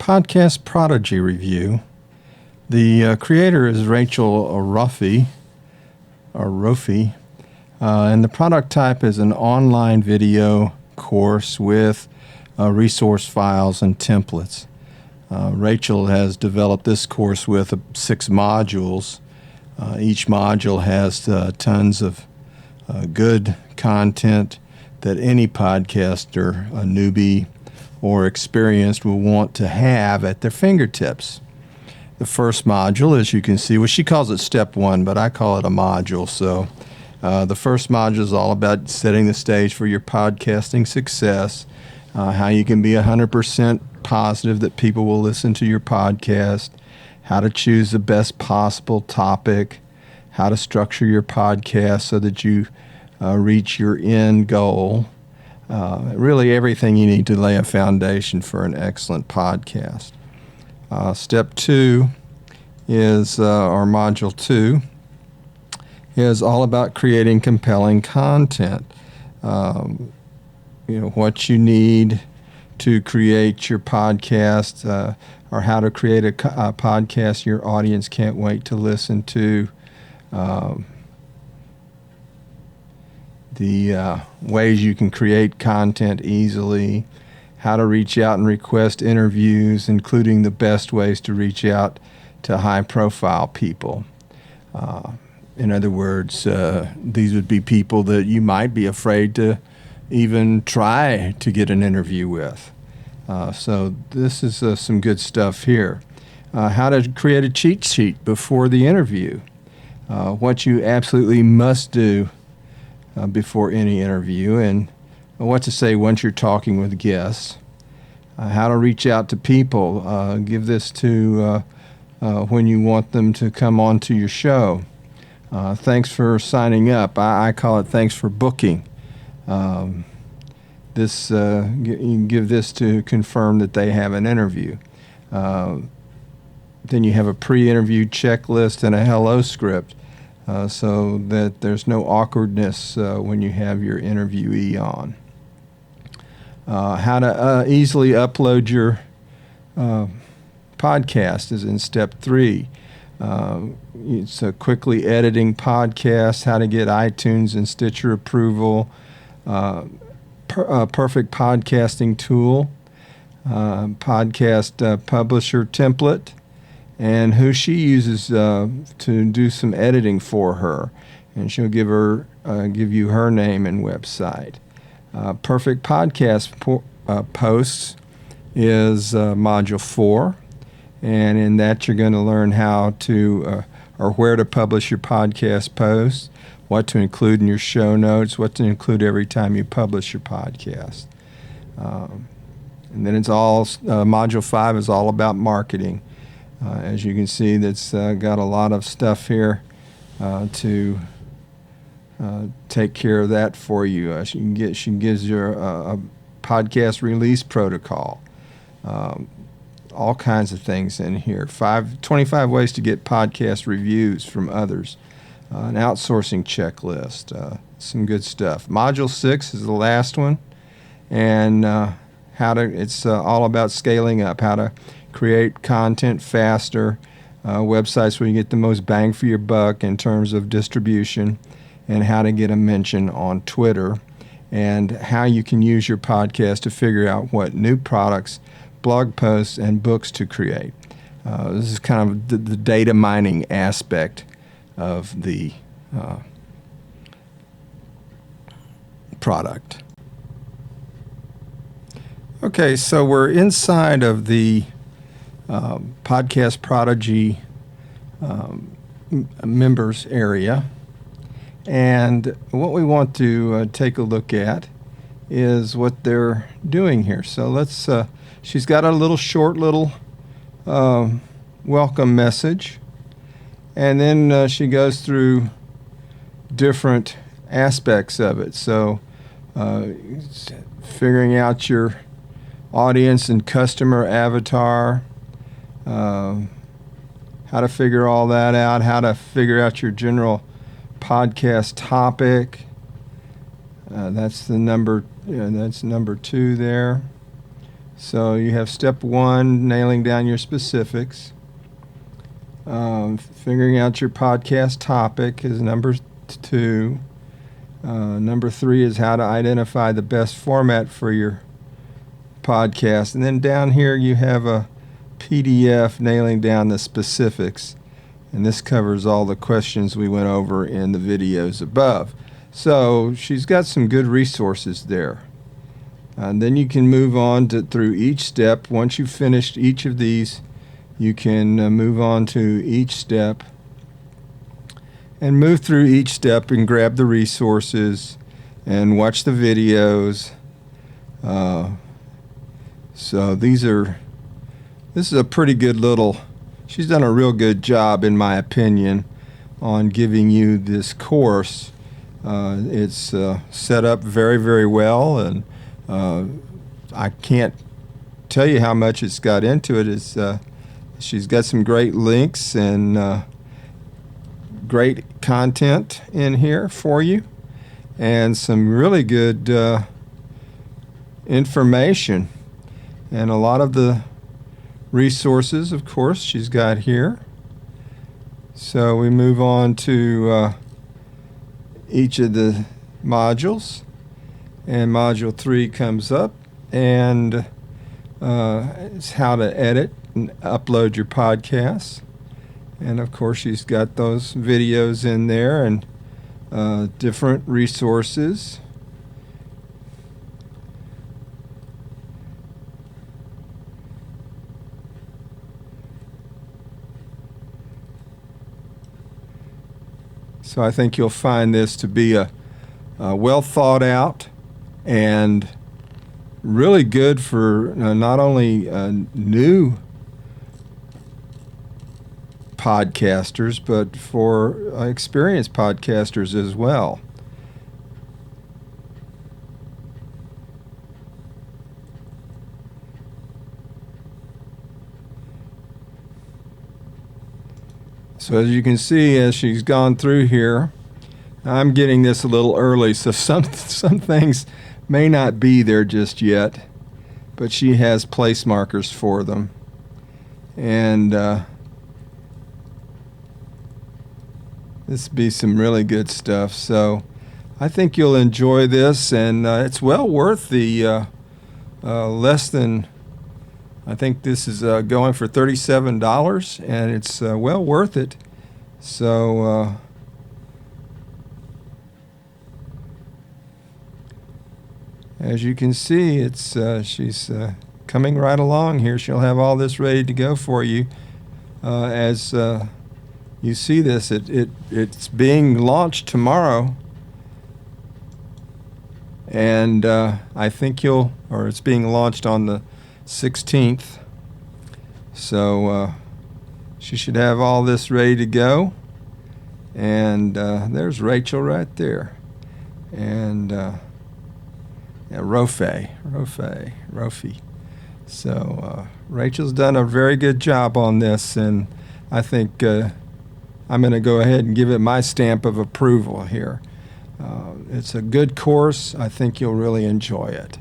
podcast Prodigy review. The creator is Rachel Rofi, and the product type is an online video course with resource files and templates. Rachel has developed this course with 6 modules. Each module has tons of good content that any podcaster, a newbie or experienced, will want to have at their fingertips. The first module, as you can see, well, she calls it step 1, but I call it a module. So the first module is all about setting the stage for your podcasting success, how you can be 100% positive that people will listen to your podcast, how to choose the best possible topic, how to structure your podcast so that you reach your end goal. Really everything you need to lay a foundation for an excellent podcast. Step 2 is, or module 2, is all about creating compelling content. What you need to create your podcast, or how to create a podcast your audience can't wait to listen to. The ways you can create content easily, how to reach out and request interviews, including the best ways to reach out to high-profile people. In other words, these would be people that you might be afraid to even try to get an interview with. So this is some good stuff here. How to create a cheat sheet before the interview. What you absolutely must do before any interview, and what to say once you're talking with guests. How to reach out to people. Give this to when you want them to come on to your show. Thanks for signing up. I call it thanks for booking. You can give this to confirm that they have an interview. Then you have a pre-interview checklist and a hello script, so that there's no awkwardness when you have your interviewee on. How to easily upload your podcast is in step 3. It's a quickly editing podcast, how to get iTunes and Stitcher approval, perfect podcasting tool, podcast publisher template, and who she uses to do some editing for her, and she'll give you her name and website. Perfect podcast posts is module 4, and in that you're going to learn how to or where to publish your podcast posts, what to include in your show notes, what to include every time you publish your podcast. And then it's all module 5 is all about marketing. As you can see, that's got a lot of stuff here to take care of that for you. She gives you a podcast release protocol, all kinds of things in here. 25 ways to get podcast reviews from others, an outsourcing checklist, some good stuff. Module 6 is the last one, and it's all about scaling up, how to create content faster, websites where you get the most bang for your buck in terms of distribution, and how to get a mention on Twitter, and how you can use your podcast to figure out what new products, blog posts, and books to create. This is kind of the data mining aspect of the product. Okay, so we're inside of the Podcast Prodigy members area, and what we want to take a look at is what they're doing here. So let's she's got a short little welcome message, and then she goes through different aspects of it. So figuring out your audience and customer avatar, how to figure all that out, how to figure out your general podcast topic. That's number 2 there. So you have step 1, nailing down your specifics. Figuring out your podcast topic is number 2. Number 3 is how to identify the best format for your podcast. And then down here you have a PDF nailing down the specifics. And this covers all the questions we went over in the videos above. So she's got some good resources there. And then you can move on through each step. Once you've finished each of these, you can move on to each step and move through each step and grab the resources and watch the videos. So this is a pretty good little, she's done a real good job in my opinion on giving you this course. It's set up very, very well, and I can't tell you how much it's got into it. She's got some great links and great content in here for you, and some really good information, and a lot of the resources, of course, she's got here. So we move on to each of the modules, and module 3 comes up, and it's how to edit and upload your podcasts. And of course she's got those videos in there and different resources. So I think you'll find this to be a well thought out and really good for not only new podcasters, but for experienced podcasters as well. So as you can see, as she's gone through here, I'm getting this a little early, so some things may not be there just yet, but she has place markers for them. And this will be some really good stuff. So I think you'll enjoy this, and it's well worth the less than, I think this is going for $37, and it's well worth it. So as you can see, it's she's coming right along here. She'll have all this ready to go for you as you see this. It's being launched tomorrow, and I think it's being launched on the 16th. So she should have all this ready to go. And there's Rachel right there. And Rofi. So Rachel's done a very good job on this, and I think I'm going to go ahead and give it my stamp of approval here. It's a good course. I think you'll really enjoy it.